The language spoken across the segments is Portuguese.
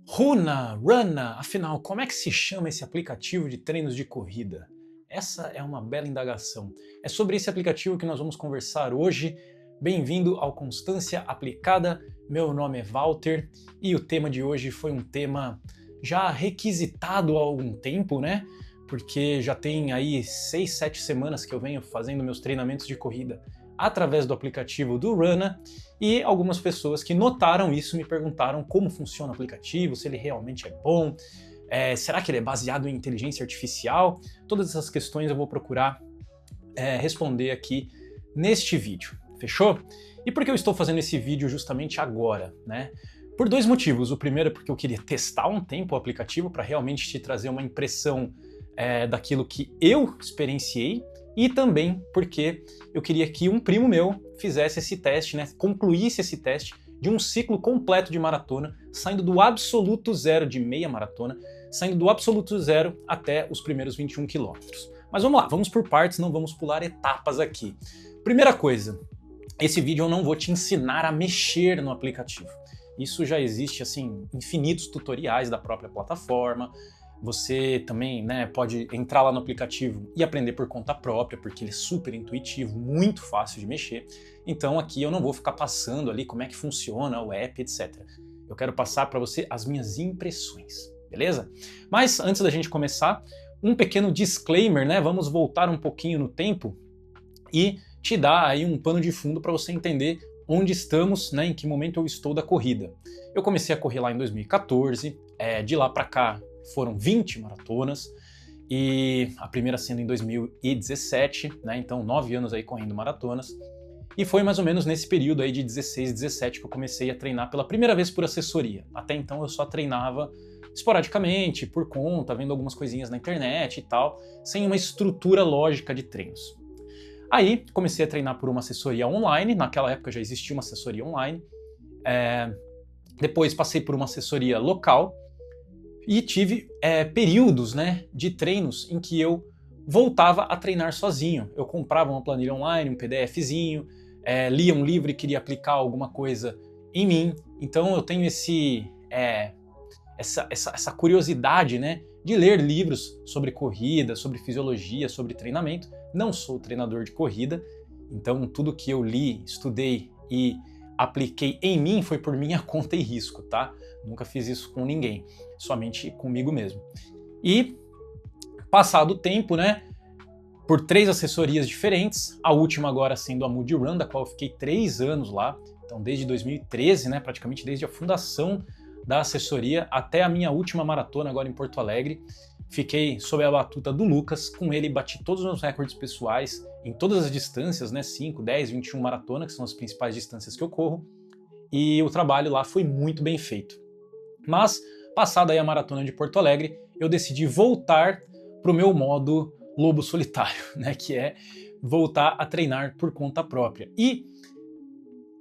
Runa, afinal, como é que se chama esse aplicativo de treinos de corrida? Essa é uma bela indagação. É sobre esse aplicativo que nós vamos conversar hoje. Bem-vindo ao Constância Aplicada. Meu nome é Walter e o tema de hoje foi um tema já requisitado há algum tempo, né? Porque já tem aí 6, 7 semanas que eu venho fazendo meus treinamentos de corrida através do aplicativo do Runa, e algumas pessoas que notaram isso me perguntaram como funciona o aplicativo, se ele realmente é bom, será que ele é baseado em inteligência artificial? Todas essas questões eu vou procurar responder aqui neste vídeo, fechou? E por que eu estou fazendo esse vídeo justamente agora, né? Por dois motivos. O primeiro é porque eu queria testar um tempo o aplicativo para realmente te trazer uma impressão daquilo que eu experienciei, e também porque eu queria que um primo meu fizesse esse teste, né, concluísse esse teste de um ciclo completo de maratona, saindo do absoluto zero de meia maratona, saindo do absoluto zero até os primeiros 21 quilômetros. Mas vamos lá, vamos por partes, não vamos pular etapas aqui. Primeira coisa, esse vídeo eu não vou te ensinar a mexer no aplicativo. Isso já existe, assim, infinitos tutoriais da própria plataforma. Você também, né, pode entrar lá no aplicativo e aprender por conta própria, porque ele é super intuitivo, muito fácil de mexer. Então aqui eu não vou ficar passando ali como é que funciona o app, etc. Eu quero passar para você as minhas impressões, beleza? Mas antes da gente começar, um pequeno disclaimer, né? Vamos voltar um pouquinho no tempo e te dar aí um pano de fundo para você entender onde estamos, né, em que momento eu estou da corrida. Eu comecei a correr lá em 2014, de lá para cá foram 20 maratonas, e a primeira sendo em 2017, né, então 9 anos aí correndo maratonas, e foi mais ou menos nesse período aí de 16, 17 que eu comecei a treinar pela primeira vez por assessoria. Até então eu só treinava esporadicamente, por conta, vendo algumas coisinhas na internet e tal, sem uma estrutura lógica de treinos. Aí comecei a treinar por uma assessoria online, naquela época já existia uma assessoria online, depois passei por uma assessoria local e tive períodos, né, de treinos em que eu voltava a treinar sozinho. Eu comprava uma planilha online, um PDFzinho, lia um livro e queria aplicar alguma coisa em mim. Então eu tenho essa curiosidade, né, de ler livros sobre corrida, sobre fisiologia, sobre treinamento. Não sou treinador de corrida, então tudo que eu li, estudei e apliquei em mim foi por minha conta e risco, tá? Nunca fiz isso com ninguém, somente comigo mesmo. E passado o tempo, né, por 3 assessorias diferentes, a última agora sendo a Moody Run, da qual eu fiquei 3 anos lá, então desde 2013, né, praticamente desde a fundação da assessoria até a minha última maratona agora em Porto Alegre. Fiquei sob a batuta do Lucas, com ele bati todos os meus recordes pessoais em todas as distâncias, né, 5, 10, 21 maratona, que são as principais distâncias que eu corro, e o trabalho lá foi muito bem feito. Mas, passada aí a maratona de Porto Alegre, eu decidi voltar para o meu modo lobo solitário, né, que é voltar a treinar por conta própria. E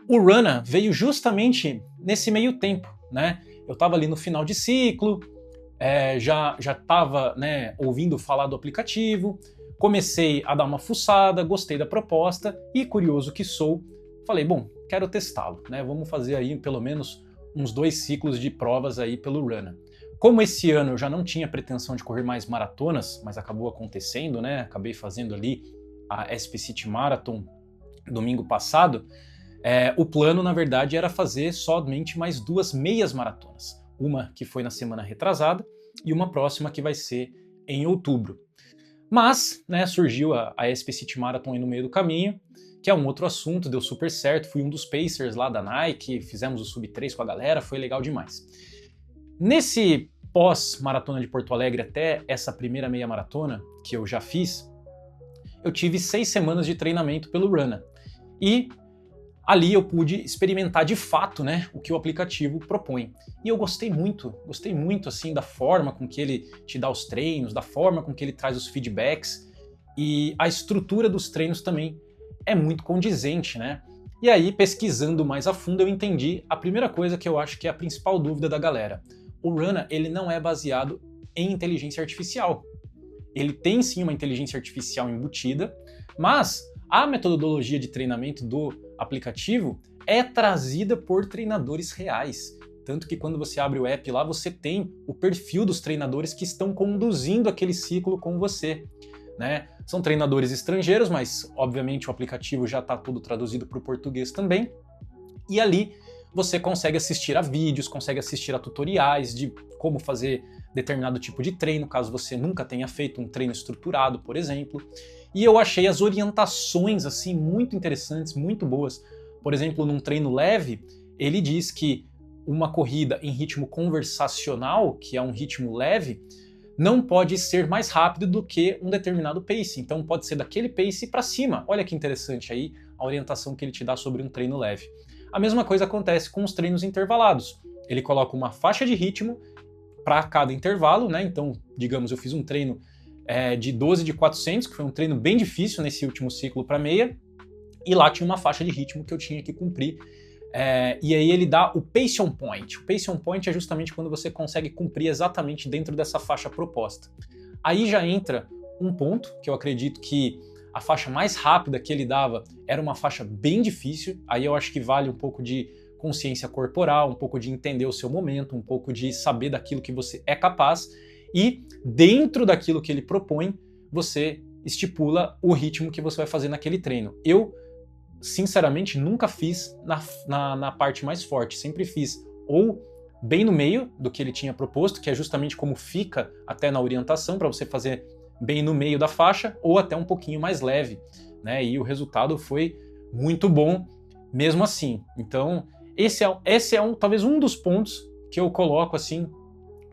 o Runa veio justamente nesse meio tempo, né? Eu estava ali no final de ciclo, já estava, né, ouvindo falar do aplicativo, comecei a dar uma fuçada, gostei da proposta e, curioso que sou, falei, bom, quero testá-lo, né? Vamos fazer aí pelo menos uns 2 ciclos de provas aí pelo Runa. Como esse ano eu já não tinha pretensão de correr mais maratonas, mas acabou acontecendo, né? Acabei fazendo ali a SP City Marathon domingo passado. O plano, na verdade, era fazer somente mais 2 meias maratonas. Uma que foi na semana retrasada e uma próxima que vai ser em outubro. Mas, né, surgiu a SP City Marathon aí no meio do caminho, que é um outro assunto, deu super certo. Fui um dos pacers lá da Nike, fizemos o Sub 3 com a galera, foi legal demais. Nesse pós-maratona de Porto Alegre até essa primeira meia maratona que eu já fiz, eu tive 6 semanas de treinamento pelo Runa. E ali eu pude experimentar de fato, né, o que o aplicativo propõe. E eu gostei muito assim da forma com que ele te dá os treinos, da forma com que ele traz os feedbacks, e a estrutura dos treinos também é muito condizente, né? E aí, pesquisando mais a fundo, eu entendi a primeira coisa que eu acho que é a principal dúvida da galera. O Runa, ele não é baseado em inteligência artificial. Ele tem sim uma inteligência artificial embutida, mas a metodologia de treinamento do aplicativo é trazida por treinadores reais. Tanto que quando você abre o app lá, você tem o perfil dos treinadores que estão conduzindo aquele ciclo com você, né? São treinadores estrangeiros, mas obviamente o aplicativo já está tudo traduzido para o português também. E ali você consegue assistir a vídeos, consegue assistir a tutoriais de como fazer determinado tipo de treino, caso você nunca tenha feito um treino estruturado, por exemplo. E eu achei as orientações assim muito interessantes, muito boas. Por exemplo, num treino leve, ele diz que uma corrida em ritmo conversacional, que é um ritmo leve, não pode ser mais rápido do que um determinado pace. Então pode ser daquele pace para cima. Olha que interessante aí a orientação que ele te dá sobre um treino leve. A mesma coisa acontece com os treinos intervalados. Ele coloca uma faixa de ritmo para cada intervalo, né? Então, digamos, eu fiz um treino de 12 de 400, que foi um treino bem difícil nesse último ciclo para meia, e lá tinha uma faixa de ritmo que eu tinha que cumprir. E aí ele dá o pace on point. O pace on point é justamente quando você consegue cumprir exatamente dentro dessa faixa proposta. Aí já entra um ponto que eu acredito que a faixa mais rápida que ele dava era uma faixa bem difícil. Aí eu acho que vale um pouco de consciência corporal, um pouco de entender o seu momento, um pouco de saber daquilo que você é capaz, e dentro daquilo que ele propõe, você estipula o ritmo que você vai fazer naquele treino. Eu sinceramente, nunca fiz na parte mais forte. Sempre fiz ou bem no meio do que ele tinha proposto, que é justamente como fica até na orientação, para você fazer bem no meio da faixa, ou até um pouquinho mais leve, né? E o resultado foi muito bom mesmo assim. Então, esse é talvez um dos pontos que eu coloco assim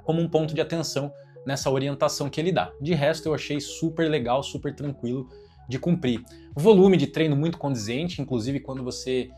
como um ponto de atenção nessa orientação que ele dá. De resto, eu achei super legal, super tranquilo de cumprir. Volume de treino muito condizente, inclusive quando você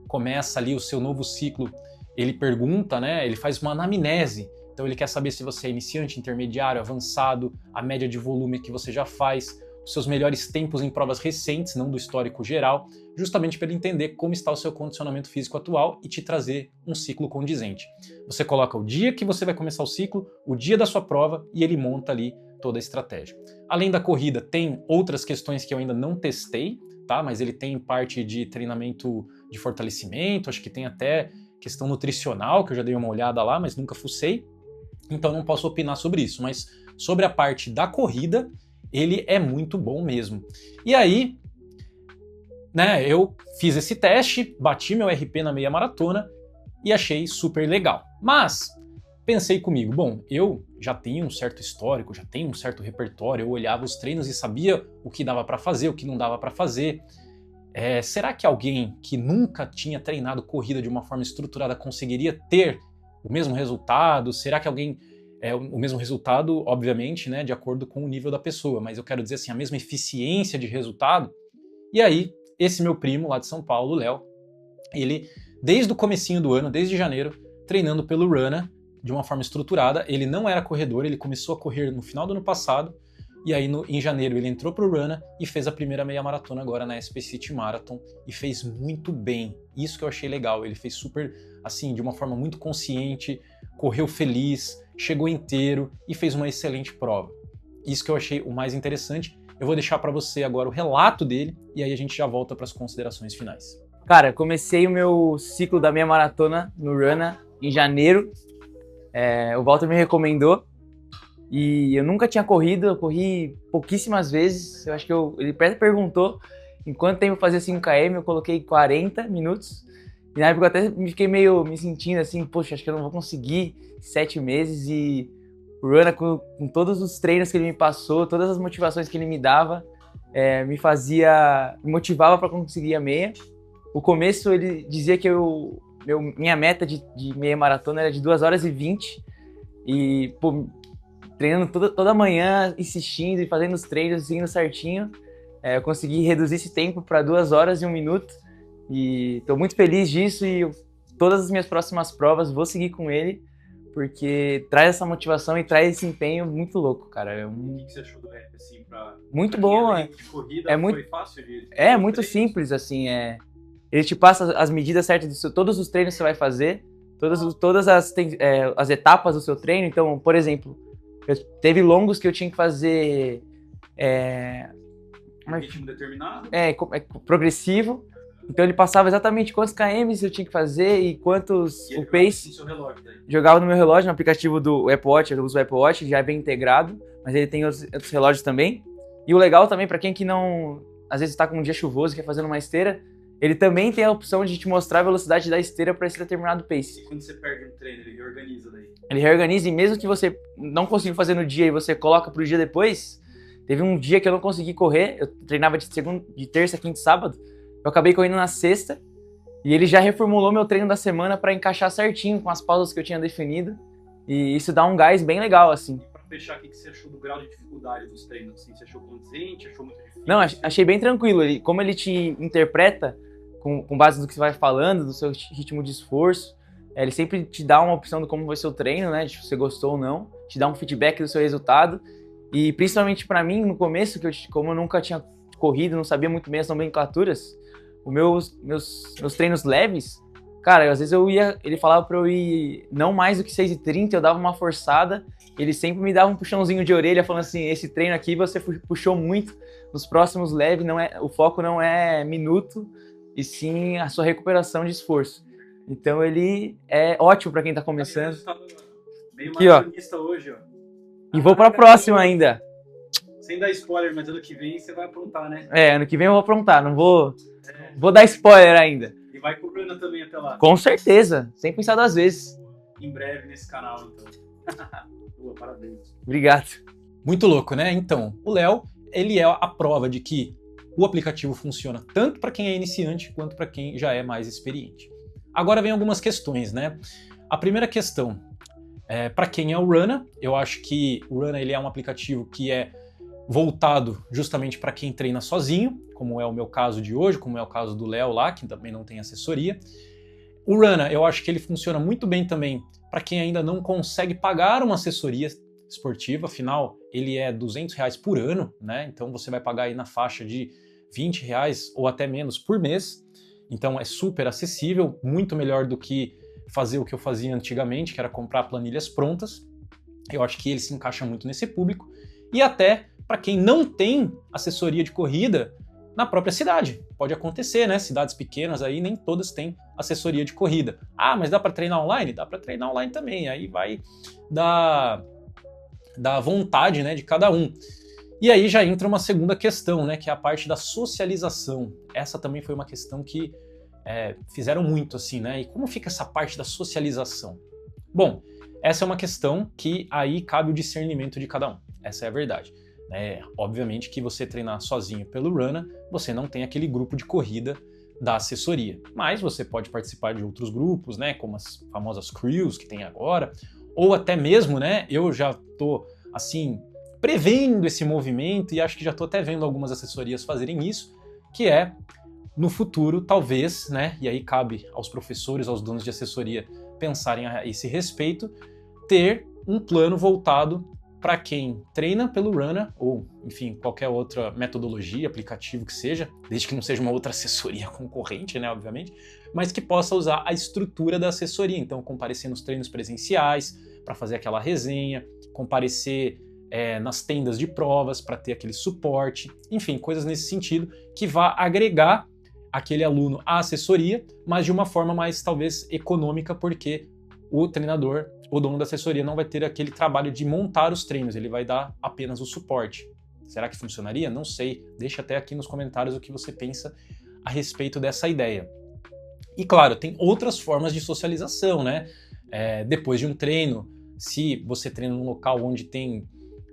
começa ali o seu novo ciclo, ele pergunta, né? Ele faz uma anamnese. Então ele quer saber se você é iniciante, intermediário, avançado, a média de volume que você já faz, os seus melhores tempos em provas recentes, não do histórico geral, justamente para ele entender como está o seu condicionamento físico atual e te trazer um ciclo condizente. Você coloca o dia que você vai começar o ciclo, o dia da sua prova, e ele monta ali toda a estratégia. Além da corrida, tem outras questões que eu ainda não testei, tá? Mas ele tem parte de treinamento de fortalecimento, acho que tem até questão nutricional, que eu já dei uma olhada lá, mas nunca fucei, então não posso opinar sobre isso. Mas sobre a parte da corrida, ele é muito bom mesmo. E aí, né, eu fiz esse teste, bati meu RP na meia maratona e achei super legal. Mas pensei comigo, bom, eu já tenho um certo histórico, já tenho um certo repertório, eu olhava os treinos e sabia o que dava para fazer, o que não dava para fazer. Será que alguém que nunca tinha treinado corrida de uma forma estruturada conseguiria ter o mesmo resultado? Será que alguém... o mesmo resultado, obviamente, né, de acordo com o nível da pessoa, mas eu quero dizer assim, a mesma eficiência de resultado. E aí, esse meu primo lá de São Paulo, o Léo, ele, desde o comecinho do ano, desde janeiro, treinando pelo Runna, de uma forma estruturada. Ele não era corredor, ele começou a correr no final do ano passado, e aí em janeiro ele entrou pro Runna e fez a primeira meia maratona agora na SP City Marathon, e fez muito bem. Isso que eu achei legal, ele fez super, assim, de uma forma muito consciente, correu feliz, chegou inteiro e fez uma excelente prova. Isso que eu achei o mais interessante. Eu vou deixar para você agora o relato dele, e aí a gente já volta para as considerações finais. Cara, comecei o meu ciclo da meia maratona no Runna em janeiro. O Walter me recomendou e eu nunca tinha corrido, eu corri pouquíssimas vezes. Eu acho que ele perguntou em quanto tempo eu fazia 5km, eu coloquei 40 minutos. E na época eu até fiquei meio me sentindo assim, poxa, acho que eu não vou conseguir 7 meses. E o Runna, com todos os treinos que ele me passou, todas as motivações que ele me dava, me motivava para conseguir a meia. O começo ele dizia que minha meta de meia maratona era de 2 horas e 20, e pô, treinando toda manhã, insistindo e fazendo os treinos, seguindo certinho, eu consegui reduzir esse tempo para 2 horas e 1 minuto, e estou muito feliz disso, e todas as minhas próximas provas vou seguir com ele, porque traz essa motivação e traz esse empenho muito louco, cara. O que você achou do rap, assim, muito bom, de corrida, foi fácil de... muito simples, assim, ele te passa as medidas certas de todos os treinos que você vai fazer, todas as etapas do seu treino. Então, por exemplo, teve longos que eu tinha que fazer ritmo determinado? Progressivo. Então ele passava exatamente quantos kms eu tinha que fazer e quantos E o pace. no seu relógio daí. Jogava no meu relógio, no aplicativo do Apple Watch, eu uso o Apple Watch, já é bem integrado, mas ele tem outros relógios também. E o legal também, para quem que não, às vezes está com um dia chuvoso e quer fazer uma esteira, ele também tem a opção de te mostrar a velocidade da esteira para esse determinado pace. E quando você perde um treino, ele reorganiza daí? Ele reorganiza e mesmo que você não consiga fazer no dia e você coloca pro dia depois, teve um dia que eu não consegui correr, eu treinava de terça, quinta e sábado, eu acabei correndo na sexta e ele já reformulou meu treino da semana para encaixar certinho com as pausas que eu tinha definido e isso dá um gás bem legal, assim. Pra fechar, o que você achou do grau de dificuldade dos treinos? Assim, você achou condizente? Achou muito difícil? Não, achei bem tranquilo. Como ele te interpreta com base no que você vai falando, do seu ritmo de esforço, ele sempre te dá uma opção de como vai ser o treino, né? De se você gostou ou não, te dá um feedback do seu resultado. E principalmente para mim, no começo, como eu nunca tinha corrido, não sabia muito bem as nomenclaturas, os meus treinos leves, cara, às vezes ele falava para eu ir não mais do que 6h30, eu dava uma forçada, ele sempre me dava um puxãozinho de orelha, falando assim, esse treino aqui você puxou muito, nos próximos leves, o foco não é minuto, e sim a sua recuperação de esforço. Então ele é ótimo para quem tá começando. Meio aqui, ó. Hoje, ó. E vou pra próxima ainda. Sem dar spoiler, mas ano que vem você vai aprontar, né? Ano que vem eu vou aprontar, não vou dar spoiler ainda. E vai com o Bruna também até lá. Com certeza, sem pensar duas vezes. Em breve nesse canal, então. Boa, parabéns. Obrigado. Muito louco, né? Então, o Léo, ele é a prova de que o aplicativo funciona tanto para quem é iniciante quanto para quem já é mais experiente. Agora vem algumas questões, né? A primeira questão, para quem é o Runna, eu acho que o Runna ele é um aplicativo que é voltado justamente para quem treina sozinho, como é o meu caso de hoje, como é o caso do Léo lá, que também não tem assessoria. O Runna, eu acho que ele funciona muito bem também para quem ainda não consegue pagar uma assessoria esportiva, afinal, ele é R$200 por ano, né? Então você vai pagar aí na faixa de R$20 ou até menos por mês. Então é super acessível, muito melhor do que fazer o que eu fazia antigamente, que era comprar planilhas prontas. Eu acho que ele se encaixa muito nesse público. E até para quem não tem assessoria de corrida na própria cidade. Pode acontecer, né? Cidades pequenas aí nem todas têm assessoria de corrida. Ah, mas dá para treinar online? Dá para treinar online também. Aí vai da vontade, né, de cada um. E aí já entra uma segunda questão, né, que é a parte da socialização. Essa também foi uma questão que fizeram muito, assim, né? E como fica essa parte da socialização? Bom, essa é uma questão que aí cabe o discernimento de cada um. Essa é a verdade. Obviamente que você treinar sozinho pelo Runna, você não tem aquele grupo de corrida da assessoria. Mas você pode participar de outros grupos, né, como as famosas crews que tem agora, ou até mesmo, né, eu já tô, assim, prevendo esse movimento e acho que já tô até vendo algumas assessorias fazerem isso, que é, no futuro, talvez, né, e aí cabe aos professores, aos donos de assessoria pensarem a esse respeito, ter um plano voltado para quem treina pelo Runna, ou, enfim, qualquer outra metodologia, aplicativo que seja, desde que não seja uma outra assessoria concorrente, né, obviamente, mas que possa usar a estrutura da assessoria. Então, comparecer nos treinos presenciais, para fazer aquela resenha, comparecer nas tendas de provas, para ter aquele suporte, enfim, coisas nesse sentido, que vá agregar aquele aluno à assessoria, mas de uma forma mais, talvez, econômica, porque o treinador, o dono da assessoria, não vai ter aquele trabalho de montar os treinos, ele vai dar apenas o suporte. Será que funcionaria? Não sei. Deixa até aqui nos comentários o que você pensa a respeito dessa ideia. E claro, tem outras formas de socialização, né? Depois de um treino, se você treina num local onde tem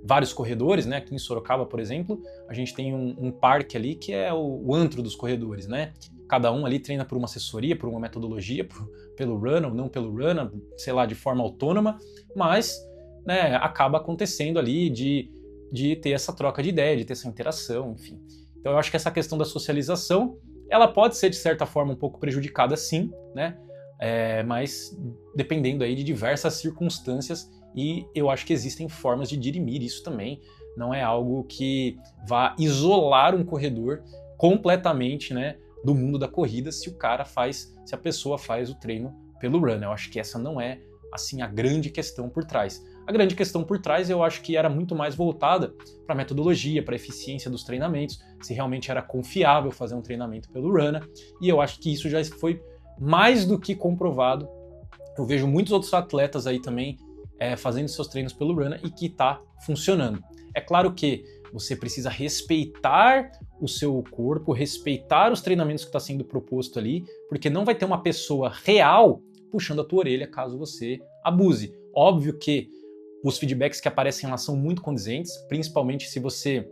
vários corredores, né? Aqui em Sorocaba, por exemplo, a gente tem um parque ali que é o antro dos corredores, né? Cada um ali treina por uma assessoria, por uma metodologia, pelo Runna ou não pelo Runna, sei lá, de forma autônoma, mas, né, acaba acontecendo ali de ter essa troca de ideia, de ter essa interação, enfim. Então eu acho que essa questão da socialização, ela pode ser de certa forma um pouco prejudicada sim, né? Mas dependendo aí de diversas circunstâncias, e eu acho que existem formas de dirimir isso também. Não é algo que vá isolar um corredor completamente, né, do mundo da corrida se a pessoa faz o treino pelo Runna. Eu acho que essa não é assim, a grande questão por trás. A grande questão por trás eu acho que era muito mais voltada para a metodologia, para a eficiência dos treinamentos, se realmente era confiável fazer um treinamento pelo Runna, e eu acho que isso já foi mais do que comprovado. Eu vejo muitos outros atletas aí também fazendo seus treinos pelo Runna e que está funcionando. É claro que você precisa respeitar o seu corpo, respeitar os treinamentos que está sendo proposto ali, porque não vai ter uma pessoa real puxando a tua orelha caso você abuse. Óbvio que os feedbacks que aparecem lá são muito condizentes, principalmente se você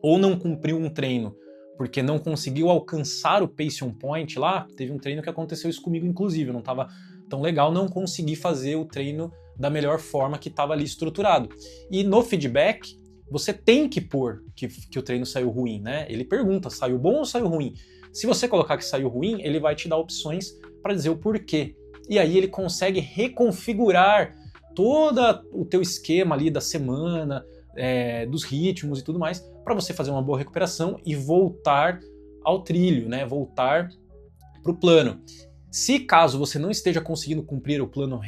ou não cumpriu um treino porque não conseguiu alcançar o pace on point lá. Teve um treino que aconteceu isso comigo, inclusive, eu não estava tão legal, não consegui fazer o treino da melhor forma que estava ali estruturado. E no feedback, você tem que pôr que o treino saiu ruim, né? Ele pergunta, saiu bom ou saiu ruim? Se você colocar que saiu ruim, ele vai te dar opções para dizer o porquê. E aí ele consegue reconfigurar todo o teu esquema ali da semana, dos ritmos e tudo mais, para você fazer uma boa recuperação e voltar ao trilho, né? Voltar para o plano. Se caso você não esteja conseguindo cumprir o plano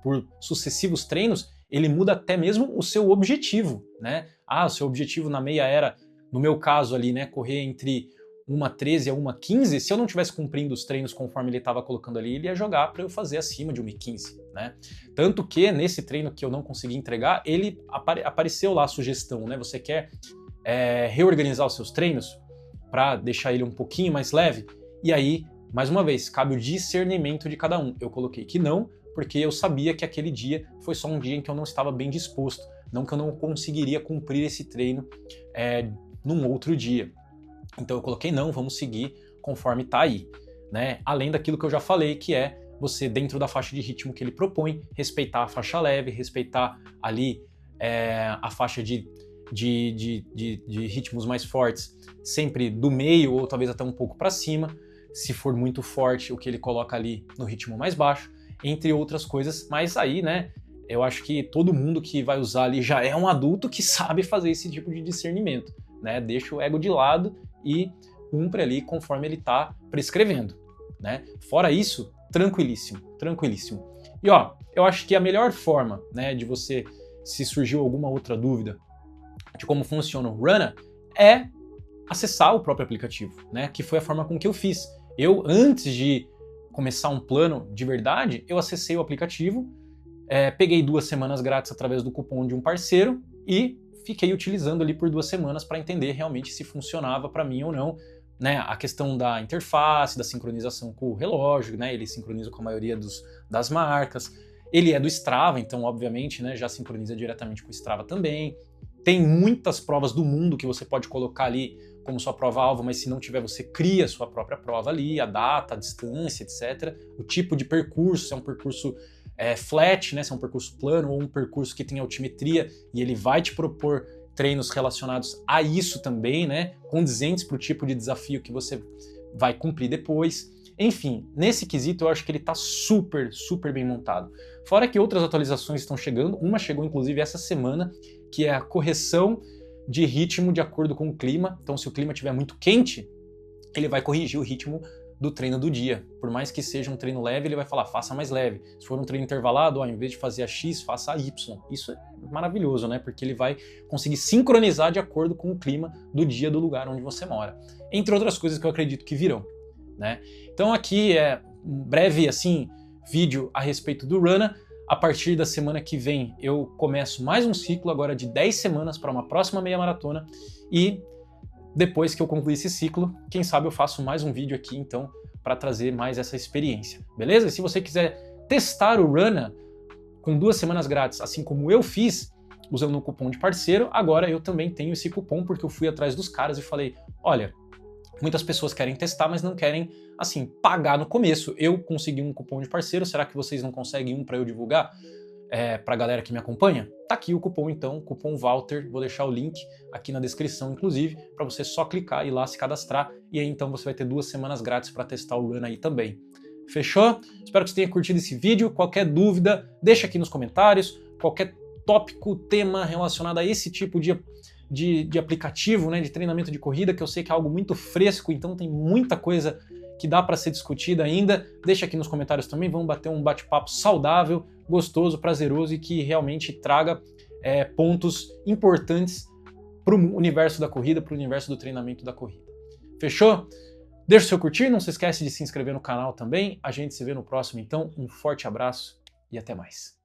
por sucessivos treinos, ele muda até mesmo o seu objetivo, né? O seu objetivo na meia era, no meu caso ali, né, correr entre 1:13 a 1:15, se eu não estivesse cumprindo os treinos conforme ele estava colocando ali, ele ia jogar para eu fazer acima de 1:15, né? Tanto que nesse treino que eu não consegui entregar, ele apareceu lá a sugestão, né? Você quer reorganizar os seus treinos para deixar ele um pouquinho mais leve? E aí, mais uma vez, cabe o discernimento de cada um. Eu coloquei que não, porque eu sabia que aquele dia foi só um dia em que eu não estava bem disposto, não que eu não conseguiria cumprir esse treino num outro dia. Então eu coloquei não, vamos seguir conforme tá aí, né? Além daquilo que eu já falei, que é você, dentro da faixa de ritmo que ele propõe, respeitar a faixa leve, respeitar ali a faixa de ritmos mais fortes, sempre do meio ou talvez até um pouco para cima. Se for muito forte, o que ele coloca ali no ritmo mais baixo, entre outras coisas. Mas aí, né, eu acho que todo mundo que vai usar ali já é um adulto que sabe fazer esse tipo de discernimento, né? Deixa o ego de lado e cumpre ali conforme ele está prescrevendo, né? Fora isso, tranquilíssimo, tranquilíssimo. E ó, eu acho que a melhor forma, né, de você, se surgiu alguma outra dúvida de como funciona o Runna, é acessar o próprio aplicativo, né? Que foi a forma com que eu fiz. Eu, antes de começar um plano de verdade, eu acessei o aplicativo, peguei 2 semanas grátis através do cupom de um parceiro e fiquei utilizando ali por 2 semanas para entender realmente se funcionava para mim ou não, né? A questão da interface, da sincronização com o relógio, né? Ele sincroniza com a maioria das marcas. Ele é do Strava, então obviamente, né, já sincroniza diretamente com o Strava também. Tem muitas provas do mundo que você pode colocar ali como sua prova-alvo, mas se não tiver, você cria a sua própria prova ali, a data, a distância, etc. O tipo de percurso, se é um percurso flat, né, se é um percurso plano ou um percurso que tem altimetria, e ele vai te propor treinos relacionados a isso também, né, condizentes para o tipo de desafio que você vai cumprir depois. Enfim, nesse quesito eu acho que ele está super, super bem montado. Fora que outras atualizações estão chegando, uma chegou inclusive essa semana, que é a correção de ritmo de acordo com o clima. Então, se o clima estiver muito quente, ele vai corrigir o ritmo do treino do dia. Por mais que seja um treino leve, ele vai falar, faça mais leve. Se for um treino intervalado, ó, em vez de fazer a X, faça a Y. Isso é maravilhoso, né? Porque ele vai conseguir sincronizar de acordo com o clima do dia, do lugar onde você mora. Entre outras coisas que eu acredito que virão, né? Então aqui é um breve, assim, vídeo a respeito do Runna. A partir da semana que vem eu começo mais um ciclo agora de 10 semanas para uma próxima meia maratona, e depois que eu concluir esse ciclo, quem sabe eu faço mais um vídeo aqui então para trazer mais essa experiência, beleza? E se você quiser testar o Runna com 2 semanas grátis, assim como eu fiz, usando o cupom de parceiro, agora eu também tenho esse cupom porque eu fui atrás dos caras e falei, olha, muitas pessoas querem testar, mas não querem, assim, pagar no começo. Eu consegui um cupom de parceiro, será que vocês não conseguem um para eu divulgar pra galera que me acompanha? Tá aqui o cupom então, cupom Walter, vou deixar o link aqui na descrição, inclusive, para você só clicar e ir lá se cadastrar, e aí então você vai ter 2 semanas grátis para testar o Runna aí também. Fechou? Espero que você tenha curtido esse vídeo. Qualquer dúvida, deixa aqui nos comentários. Qualquer tópico, tema relacionado a esse tipo de aplicativo, né, de treinamento de corrida, que eu sei que é algo muito fresco, então tem muita coisa que dá para ser discutida ainda, deixa aqui nos comentários também, vamos bater um bate-papo saudável, gostoso, prazeroso e que realmente traga pontos importantes para o universo da corrida, para o universo do treinamento da corrida. Fechou? Deixa o seu curtir, não se esquece de se inscrever no canal também. A gente se vê no próximo, então. Um forte abraço e até mais.